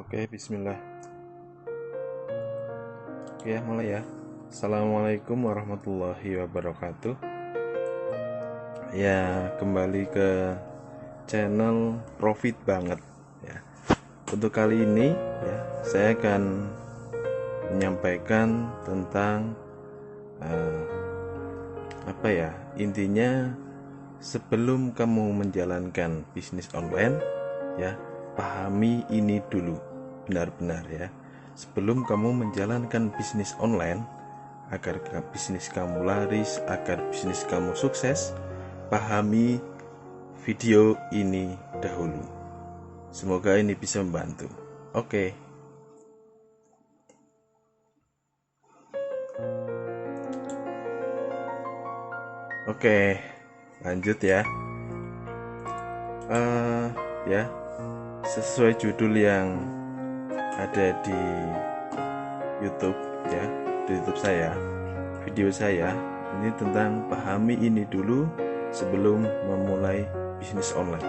Oke, bismillah. Oke, mulai ya. Assalamualaikum warahmatullahi wabarakatuh. Ya, kembali ke channel Profit Banget ya. Untuk kali ini ya, saya akan menyampaikan tentang intinya sebelum kamu menjalankan bisnis online ya, pahami ini dulu benar-benar ya. Sebelum kamu menjalankan bisnis online, agar bisnis kamu laris, agar bisnis kamu sukses, pahami video ini dahulu. Semoga ini bisa membantu. Oke, lanjut ya. Sesuai judul yang ada di YouTube ya, di YouTube saya, video saya ini tentang pahami ini dulu sebelum memulai bisnis online.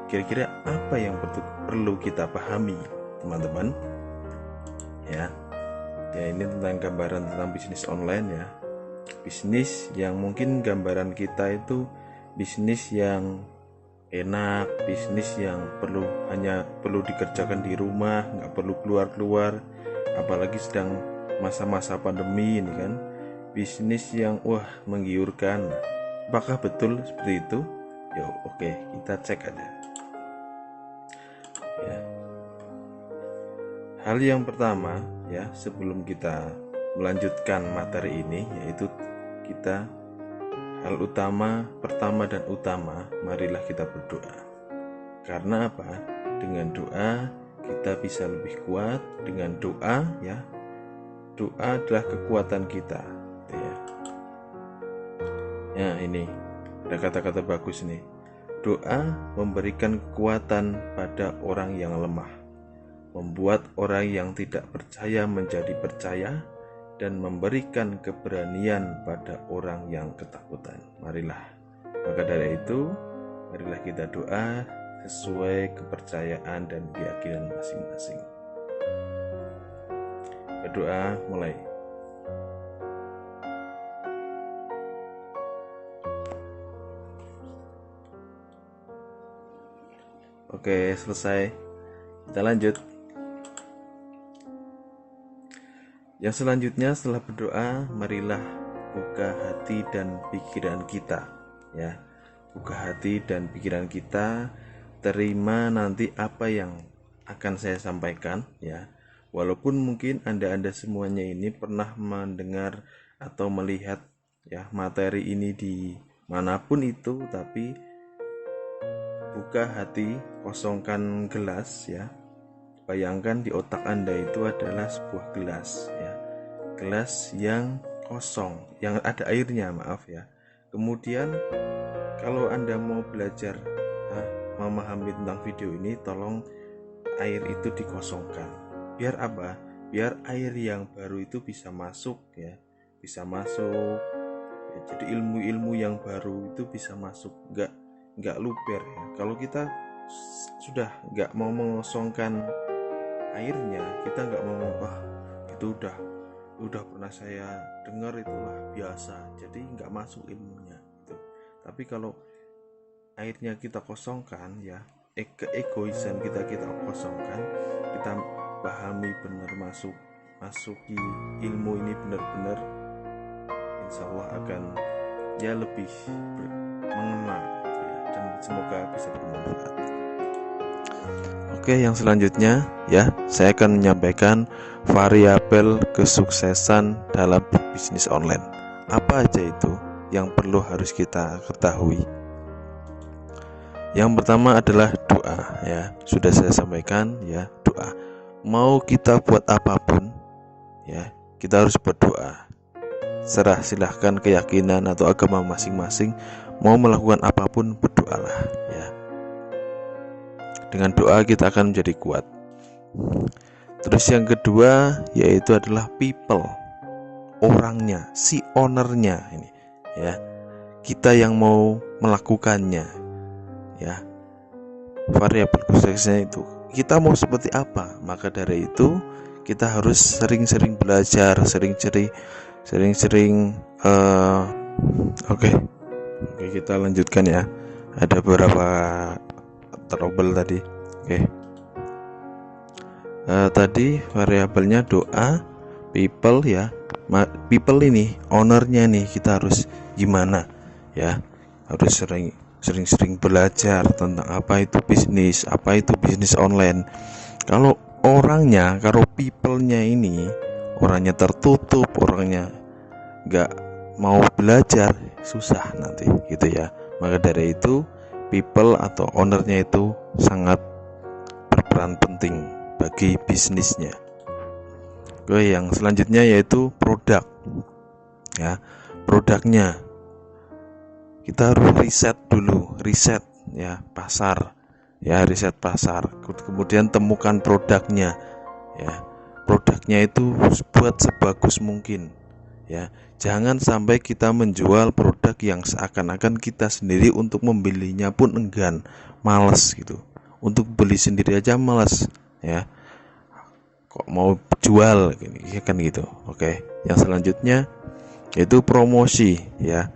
Kira-kira apa yang perlu kita pahami, teman-teman? Ya, ini tentang gambaran tentang bisnis online ya. Bisnis yang mungkin gambaran kita itu bisnis yang enak, bisnis yang hanya perlu dikerjakan di rumah, nggak perlu keluar-keluar, apalagi sedang masa-masa pandemi ini kan, bisnis yang menggiurkan. Apakah betul seperti itu? Oke, kita cek aja ya. Hal yang pertama ya, sebelum kita melanjutkan materi ini, yaitu kita pertama dan utama, marilah kita berdoa. Karena apa? Dengan doa kita bisa lebih kuat. Dengan doa ya, doa adalah kekuatan kita ya. Ini ada kata-kata bagus nih. Doa memberikan kekuatan pada orang yang lemah, membuat orang yang tidak percaya menjadi percaya, dan memberikan keberanian pada orang yang ketakutan. Maka dari itu, marilah kita doa sesuai kepercayaan dan keyakinan masing-masing. Berdoa mulai. Oke, selesai. Kita lanjut. Yang selanjutnya setelah berdoa, marilah buka hati dan pikiran kita ya. Buka hati dan pikiran kita, terima nanti apa yang akan saya sampaikan ya. Walaupun mungkin Anda semuanya ini pernah mendengar atau melihat ya materi ini di manapun itu, tapi buka hati, kosongkan gelas ya. Bayangkan di otak Anda itu adalah sebuah gelas ya. Gelas yang kosong, yang ada airnya, maaf ya. Kemudian kalau Anda mau belajar memahami tentang video ini, tolong air itu dikosongkan. Biar apa? Biar air yang baru itu bisa masuk ya. Bisa masuk ya, jadi ilmu-ilmu yang baru itu bisa masuk, enggak luber ya. Kalau kita sudah enggak mau mengosongkan airnya, kita nggak mau itu udah pernah saya dengar, itulah biasa, jadi nggak masuk ilmunya gitu. Tapi kalau airnya kita kosongkan ya, keegoisan kita kosongkan, kita pahami benar, masuki ilmu ini benar-benar, insya Allah akan ya lebih mengenal gitu ya, dan semoga bisa bermanfaat. Oke, yang selanjutnya ya, saya akan menyampaikan variabel kesuksesan dalam bisnis online. Apa aja itu yang harus kita ketahui? Yang pertama adalah doa ya. Sudah saya sampaikan ya, doa. Mau kita buat apapun ya, kita harus berdoa. Silahkan keyakinan atau agama masing-masing, mau melakukan apapun berdoalah ya. Dengan doa kita akan menjadi kuat. Terus yang kedua yaitu adalah people, orangnya, si ownernya ini ya. Kita yang mau melakukannya ya. Variabel suksesnya itu kita mau seperti apa. Maka dari itu kita harus sering-sering belajar, sering-sering oke, kita lanjutkan ya. Ada beberapa trouble tadi. Tadi variabelnya doa, people ya. People ini ownernya nih, kita harus gimana ya, harus sering-sering belajar tentang apa itu bisnis online. Kalau people-nya ini orangnya tertutup, orangnya nggak mau belajar, susah nanti gitu ya. Maka dari itu people atau ownernya itu sangat berperan penting bagi bisnisnya. Oke, yang selanjutnya yaitu produk ya. Produknya kita harus riset ya, pasar ya, riset pasar, kemudian temukan produknya ya. Produknya itu buat sebagus mungkin ya. Jangan sampai kita menjual produk yang seakan-akan kita sendiri untuk membelinya pun enggan, malas gitu. Untuk beli sendiri aja malas ya, kok mau jual gini kan gitu. Oke, yang selanjutnya yaitu promosi ya.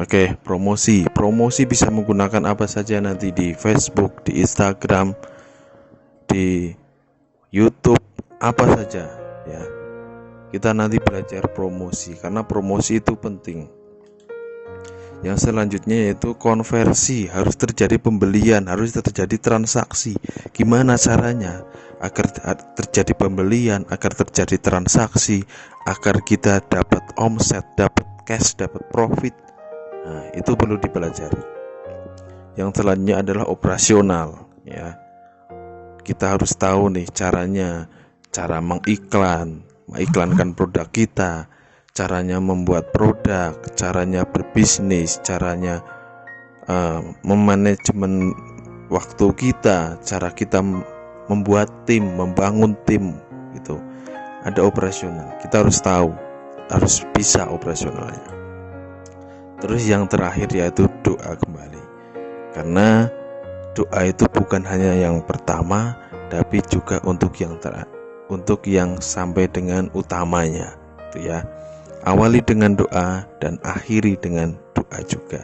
Oke, promosi bisa menggunakan apa saja nanti di Facebook, di Instagram, di YouTube, apa saja ya. Kita nanti belajar promosi karena promosi itu penting. Yang selanjutnya yaitu konversi, harus terjadi pembelian, harus terjadi transaksi. Gimana caranya agar terjadi pembelian, agar terjadi transaksi, agar kita dapat omset, dapat cash, dapat profit. Nah, itu perlu dipelajari. Yang selanjutnya adalah operasional ya. Kita harus tahu nih cara mengiklankan produk kita, caranya membuat produk, caranya berbisnis, caranya memanajemen waktu kita, cara kita membuat tim, membangun tim gitu. Ada operasional, kita harus tahu, harus bisa operasionalnya. Terus yang terakhir yaitu doa kembali, karena doa itu bukan hanya yang pertama, tapi juga untuk yang sampai dengan utamanya itu ya. Awali dengan doa dan akhiri dengan doa juga.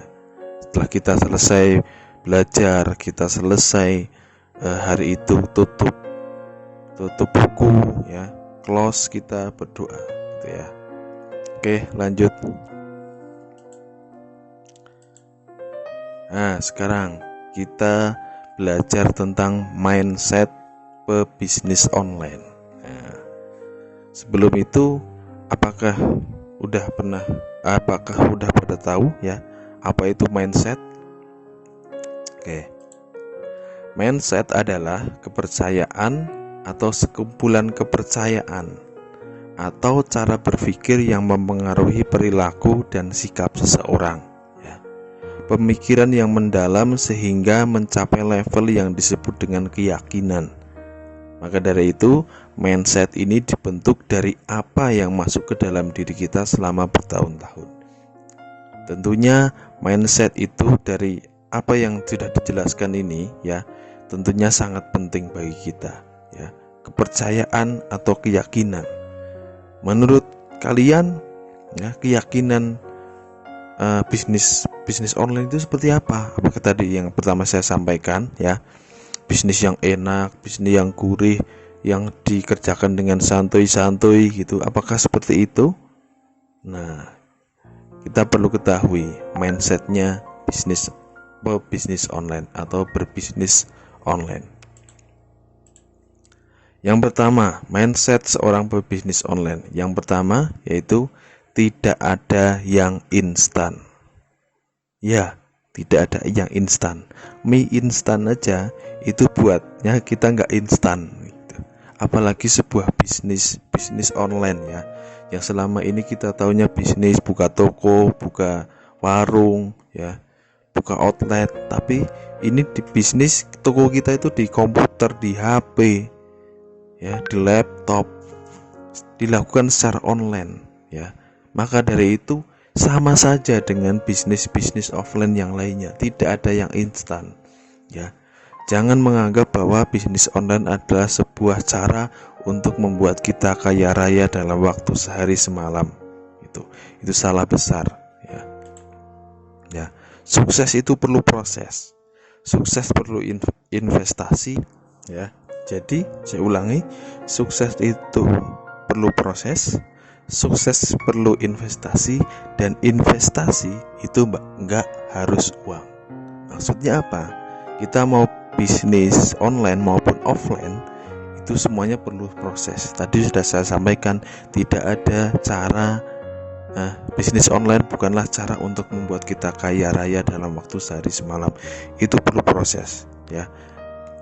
Setelah kita selesai belajar, kita selesai hari itu tutup buku ya, close, kita berdoa gitu ya. Oke, lanjut. Nah, sekarang kita belajar tentang mindset pebisnis online. Nah, sebelum itu apakah udah pada tahu ya apa itu mindset? Oke. Mindset adalah kepercayaan atau sekumpulan kepercayaan atau cara berpikir yang mempengaruhi perilaku dan sikap seseorang ya. Pemikiran yang mendalam sehingga mencapai level yang disebut dengan keyakinan. Maka dari itu, mindset ini dibentuk dari apa yang masuk ke dalam diri kita selama bertahun-tahun. Tentunya mindset itu dari apa yang sudah dijelaskan ini ya, tentunya sangat penting bagi kita ya. Kepercayaan atau keyakinan. Menurut kalian ya, keyakinan bisnis online itu seperti apa? Apakah tadi yang pertama saya sampaikan ya, bisnis yang enak, bisnis yang gurih, yang dikerjakan dengan santuy-santuy gitu, apakah seperti itu? Nah, kita perlu ketahui mindsetnya bisnis online atau berbisnis online. Yang pertama, mindset seorang pebisnis online. Yang pertama yaitu tidak ada yang instan. Ya, tidak ada yang instan. Mie instan aja itu buatnya kita nggak instan gitu. Apalagi sebuah bisnis online ya, yang selama ini kita taunya bisnis buka toko, buka warung ya, buka outlet. Tapi ini di bisnis toko kita itu di komputer, di HP ya, di laptop, dilakukan secara online ya. Maka dari itu sama saja dengan bisnis offline yang lainnya, tidak ada yang instan ya. Jangan menganggap bahwa bisnis online adalah sebuah cara untuk membuat kita kaya raya dalam waktu sehari semalam. Itu salah besar, ya. Ya, sukses itu perlu proses. Sukses perlu investasi, ya. Jadi, saya ulangi, sukses itu perlu proses, sukses perlu investasi, dan investasi itu enggak harus uang. Maksudnya apa? Kita mau bisnis online maupun offline itu semuanya perlu proses. Tadi sudah saya sampaikan, tidak ada cara bisnis online bukanlah cara untuk membuat kita kaya raya dalam waktu sehari semalam. Itu perlu proses, ya.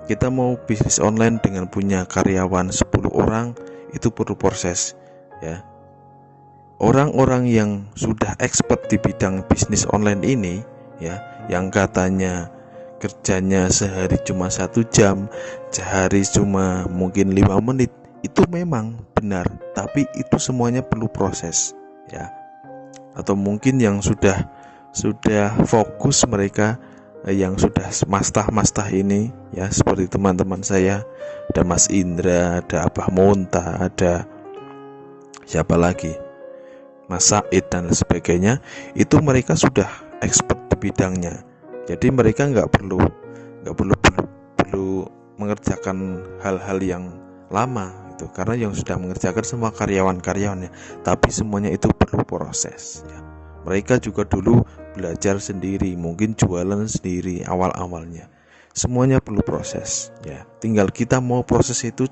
Kita mau bisnis online dengan punya karyawan 10 orang itu perlu proses, ya. Orang-orang yang sudah expert di bidang bisnis online ini, ya, yang katanya kerjanya sehari cuma 1 jam, sehari cuma mungkin 5 menit, itu memang benar, tapi itu semuanya perlu proses, ya. Atau mungkin yang sudah fokus mereka, yang sudah mastah ini, ya, seperti teman-teman saya, ada Mas Indra, ada Abah Monta, ada siapa lagi, Mas Said dan sebagainya, itu mereka sudah expert di bidangnya. Jadi mereka nggak perlu mengerjakan hal-hal yang lama itu, karena yang sudah mengerjakan semua karyawan-karyawannya. Tapi semuanya itu perlu proses, ya. Mereka juga dulu belajar sendiri, mungkin jualan sendiri awal-awalnya. Semuanya perlu proses, ya. Tinggal kita mau proses itu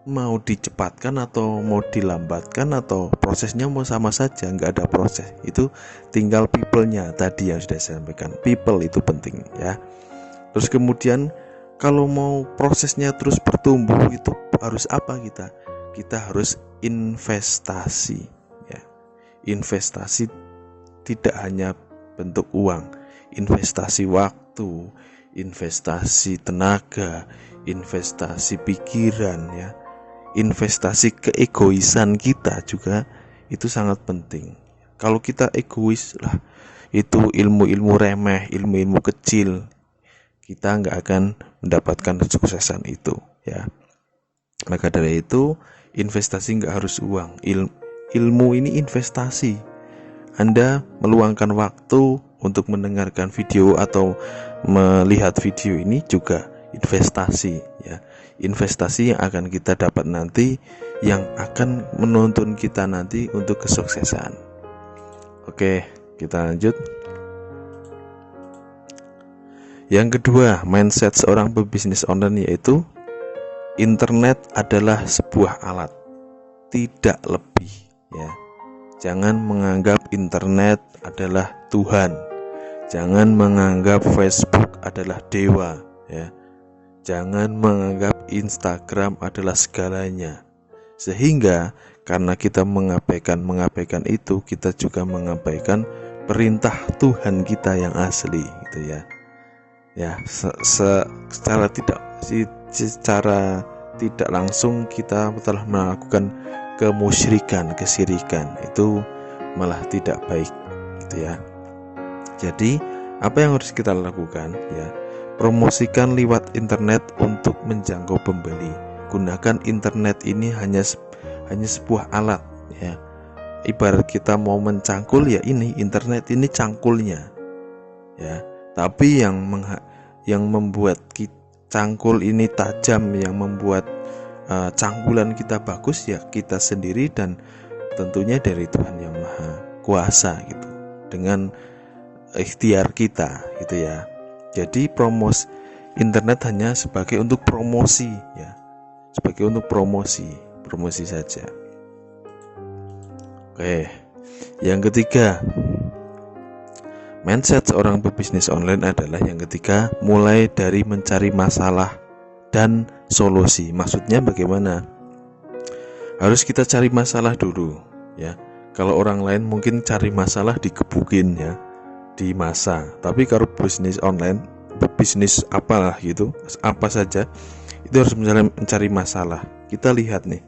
mau dicepatkan atau mau dilambatkan, atau prosesnya mau sama saja, nggak ada proses. Itu tinggal people-nya tadi yang sudah saya sampaikan. People itu penting, ya. Terus kemudian kalau mau prosesnya terus bertumbuh, itu harus apa kita? Kita harus investasi, ya. Investasi tidak hanya bentuk uang, investasi waktu, investasi tenaga, investasi pikiran, ya. Investasi keegoisan kita juga itu sangat penting. Kalau kita egois lah, itu ilmu-ilmu remeh, ilmu-ilmu kecil, kita nggak akan mendapatkan kesuksesan itu, ya. Maka dari itu, investasi nggak harus uang. Ilmu ini investasi. Anda meluangkan waktu untuk mendengarkan video atau melihat video ini juga investasi, ya. Investasi yang akan kita dapat nanti, yang akan menuntun kita nanti untuk kesuksesan. Oke, kita lanjut. Yang kedua, mindset seorang pebisnis online yaitu internet adalah sebuah alat, tidak lebih, ya. Jangan menganggap internet adalah Tuhan. Jangan menganggap Facebook adalah dewa, ya. Jangan menganggap Instagram adalah segalanya. Sehingga karena kita mengabaikan itu, kita juga mengabaikan perintah Tuhan kita yang asli, gitu, ya. Ya, secara tidak langsung kita telah melakukan kemusyrikan, kesyirikan. Itu malah tidak baik, gitu, ya. Jadi apa yang harus kita lakukan, ya? Promosikan lewat internet untuk menjangkau pembeli. Gunakan internet ini hanya sebuah alat, ya. Ibarat kita mau mencangkul, ya, ini internet ini cangkulnya, ya. Tapi yang membuat cangkul ini tajam, yang membuat cangkulan kita bagus, ya kita sendiri, dan tentunya dari Tuhan yang Maha Kuasa, gitu, dengan ikhtiar kita, gitu, ya. Jadi internet hanya sebagai untuk promosi, ya, sebagai untuk promosi saja. Oke, yang ketiga, mindset seorang pebisnis online adalah yang ketiga, mulai dari mencari masalah dan solusi. Maksudnya bagaimana? Harus kita cari masalah dulu, ya. Kalau orang lain mungkin cari masalah digebukin, ya, di masa. Tapi kalau bisnis online, bisnis apalah gitu, apa saja, itu harus mencari masalah. Kita lihat nih,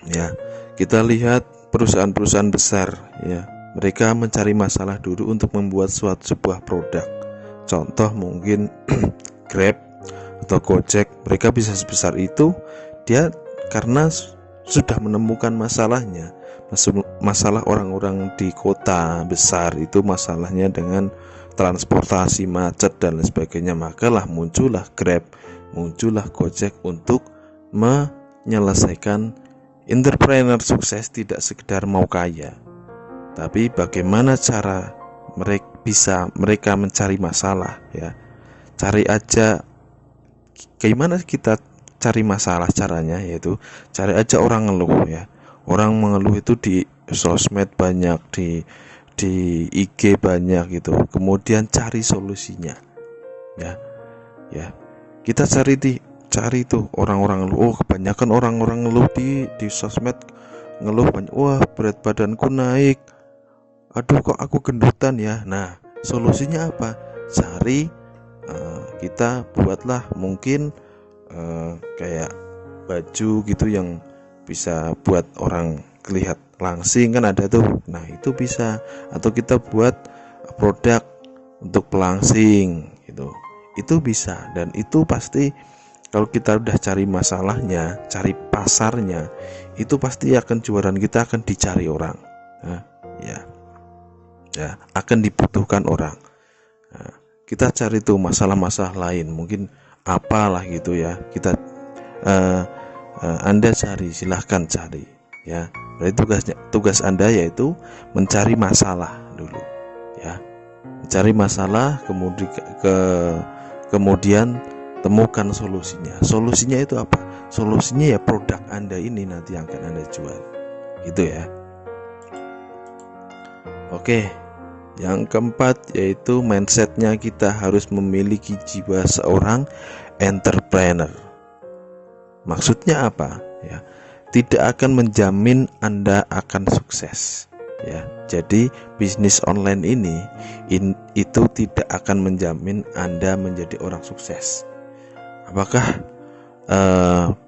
ya, kita lihat perusahaan-perusahaan besar, ya, Mereka mencari masalah dulu untuk membuat sebuah produk. Contoh mungkin Grab atau Gojek, mereka bisa sebesar itu dia karena sudah menemukan masalahnya. Masalah orang-orang di kota besar itu masalahnya dengan transportasi macet dan lain sebagainya, makalah muncullah Grab, muncullah Gojek untuk menyelesaikan. Entrepreneur sukses tidak sekedar mau kaya, tapi bagaimana cara mereka mencari masalah, ya. Cari aja gimana kita cari masalah, caranya yaitu cari aja orang ngeluh, ya. Orang mengeluh itu di sosmed banyak, di IG banyak gitu. Kemudian cari solusinya. Ya. Kita cari tuh orang-orang ngeluh. Oh, kebanyakan orang-orang ngeluh di sosmed ngeluh banyak. Wah, berat badanku naik. Aduh, kok aku gendutan ya. Nah, solusinya apa? Cari, kita buatlah mungkin kayak baju gitu yang bisa buat orang kelihatan langsing, kan ada tuh. Nah, itu bisa. Atau kita buat produk untuk pelangsing gitu. Itu bisa, dan itu pasti kalau kita udah cari masalahnya, cari pasarnya, itu pasti akan jualan kita akan dicari orang. Nah, ya akan dibutuhkan orang. Nah, kita cari tuh masalah-masalah lain, mungkin apalah gitu ya. Kita Anda cari, silahkan cari, ya. Berarti tugas Anda yaitu mencari masalah dulu, ya. Mencari masalah, kemudian temukan solusinya. Solusinya itu apa? Solusinya ya produk Anda ini nanti yang akan Anda jual, gitu ya. Oke, yang keempat yaitu mindsetnya, kita harus memiliki jiwa seorang entrepreneur. Maksudnya apa? Ya, tidak akan menjamin Anda akan sukses. Ya, jadi bisnis online itu tidak akan menjamin Anda menjadi orang sukses. Apakah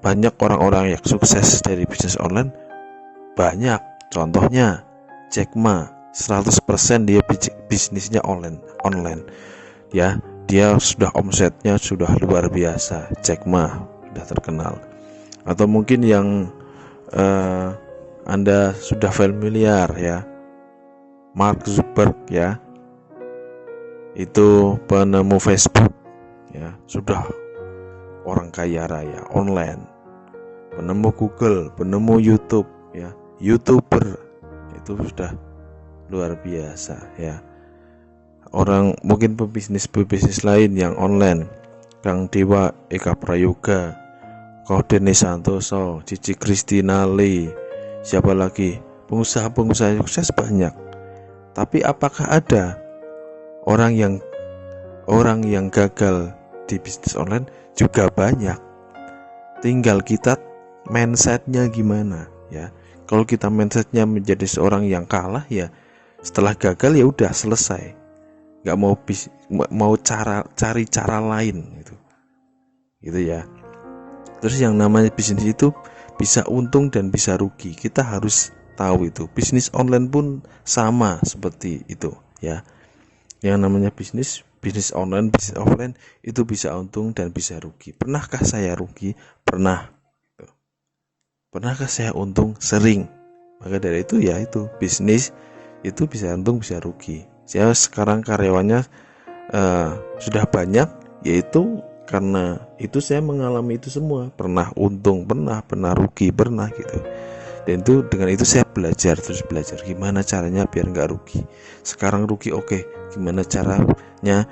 banyak orang-orang yang sukses dari bisnis online? Banyak. Contohnya Jack Ma, 100% dia bisnisnya online. Ya, dia sudah omsetnya sudah luar biasa. Jack Ma sudah terkenal. Atau mungkin yang Anda sudah familiar, ya, Mark Zuckerberg, ya, itu penemu Facebook, ya, sudah orang kaya raya online. Penemu Google, penemu YouTube, ya, YouTuber, itu sudah luar biasa, ya. Orang mungkin pebisnis lain yang online, Kang Dewa, Eka Prayoga, Kodeni Santoso, Cici Kristina Lee, siapa lagi? Pengusaha sukses banyak. Tapi apakah ada orang yang gagal di bisnis online? Juga banyak. Tinggal kita mindsetnya gimana, ya. Kalau kita mindsetnya menjadi seorang yang kalah, ya setelah gagal ya udah selesai, nggak mau cari cara lain gitu ya. Terus yang namanya bisnis itu bisa untung dan bisa rugi, kita harus tahu itu. Bisnis online pun sama seperti itu, ya. Yang namanya bisnis online, bisnis offline itu bisa untung dan bisa rugi. Pernahkah saya rugi? Pernah. Pernahkah saya untung? Sering. Maka dari itu ya itu bisnis itu bisa untung bisa rugi. Saya sekarang karyawannya sudah banyak, yaitu karena itu saya mengalami itu semua. Pernah untung, pernah rugi, pernah gitu. Dan itu dengan itu saya terus belajar gimana caranya biar nggak rugi. Sekarang rugi, oke, gimana caranya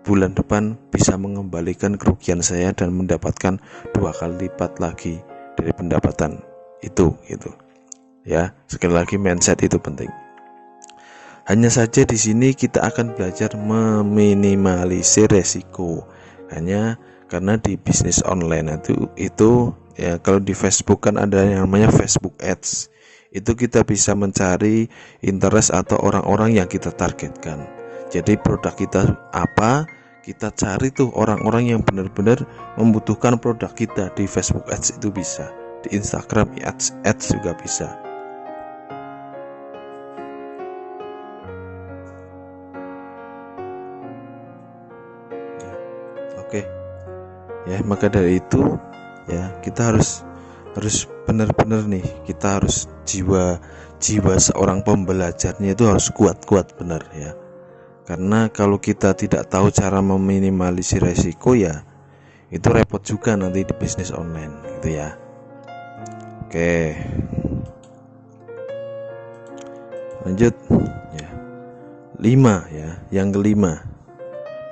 bulan depan bisa mengembalikan kerugian saya dan mendapatkan 2 kali lipat lagi dari pendapatan itu gitu. Ya, sekali lagi mindset itu penting. Hanya saja di sini kita akan belajar meminimalisir resiko. Hanya karena di bisnis online itu ya, kalau di Facebook kan ada yang namanya Facebook Ads. Itu kita bisa mencari interest atau orang-orang yang kita targetkan. Jadi produk kita apa, kita cari tuh orang-orang yang benar-benar membutuhkan produk kita. Di Facebook Ads itu bisa, di Instagram Ads juga bisa. Oke. Ya, maka dari itu ya kita harus benar-benar nih, kita harus jiwa seorang pembelajarnya itu harus kuat benar ya. Karena kalau kita tidak tahu cara meminimalisir resiko ya itu repot juga nanti di bisnis online gitu ya. Oke. Lanjut ya. 5 ya, yang kelima.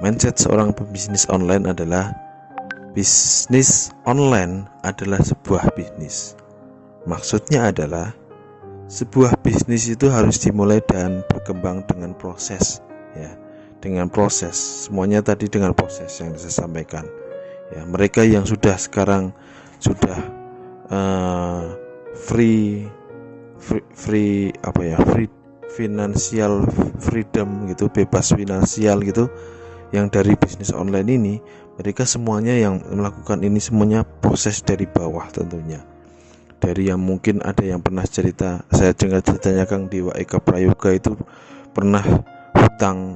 Mindset seorang pebisnis online adalah bisnis online adalah sebuah bisnis. Maksudnya adalah sebuah bisnis itu harus dimulai dan berkembang dengan proses ya. Dengan proses, semuanya tadi dengan proses yang saya sampaikan. Ya, mereka yang sekarang sudah free financial freedom gitu, bebas finansial gitu, yang dari bisnis online ini, mereka semuanya yang melakukan ini semuanya proses dari bawah tentunya. Dari yang mungkin ada yang pernah cerita, saya dengar ceritanya Kang Dewa Eka Prayoga itu pernah hutang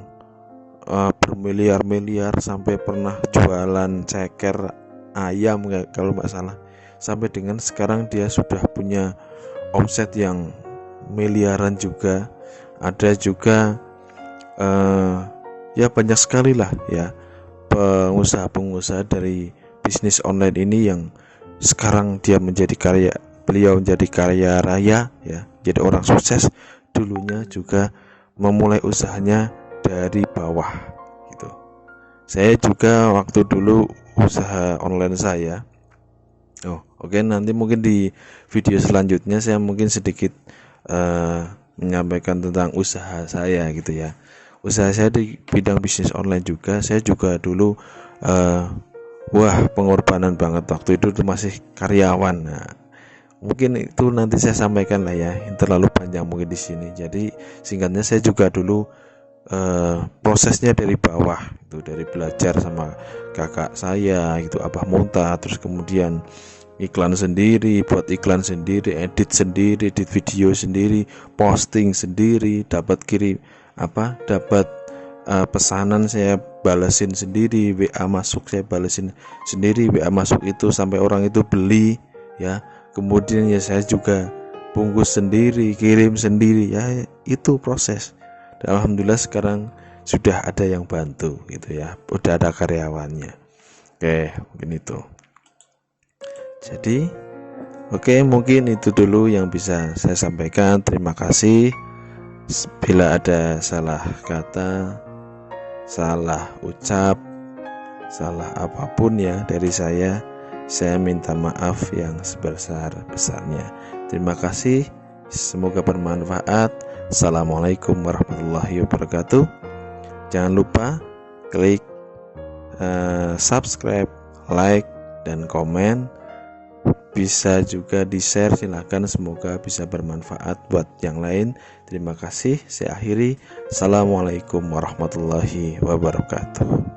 bermiliar-miliar, sampai pernah jualan ceker ayam kalau nggak salah, sampai dengan sekarang dia sudah punya omset yang miliaran juga. Ada juga ya banyak sekali lah ya pengusaha-pengusaha dari bisnis online ini yang sekarang beliau menjadi kaya raya ya, jadi orang sukses. Dulunya juga memulai usahanya dari bawah gitu. Saya juga waktu dulu usaha online saya. Oke, nanti mungkin di video selanjutnya saya mungkin sedikit menyampaikan tentang usaha saya gitu ya. Usaha saya di bidang bisnis online juga. Saya juga dulu pengorbanan banget waktu itu masih karyawan. Nah, mungkin itu nanti saya sampaikan lah ya, terlalu panjang mungkin di sini. Jadi singkatnya saya juga dulu prosesnya dari bawah itu, dari belajar sama kakak saya gitu, Abah Monta, terus kemudian iklan sendiri, buat iklan sendiri, edit video sendiri, posting sendiri, dapat pesanan saya balesin sendiri, WA masuk saya balesin sendiri, WA masuk itu sampai orang itu beli ya. Kemudian ya saya juga bungkus sendiri, kirim sendiri ya, itu proses. Dan alhamdulillah sekarang sudah ada yang bantu gitu ya, udah ada karyawannya. Oke, mungkin itu. Jadi mungkin itu dulu yang bisa saya sampaikan. Terima kasih. Bila ada salah kata, salah ucap, salah apapun ya dari saya minta maaf yang sebesar-besarnya. Terima kasih. Semoga bermanfaat. Assalamualaikum warahmatullahi wabarakatuh. Jangan lupa klik subscribe, like, dan komen. Bisa juga di-share, silahkan, semoga bisa bermanfaat buat yang lain. Terima kasih, saya akhiri. Assalamualaikum warahmatullahi wabarakatuh.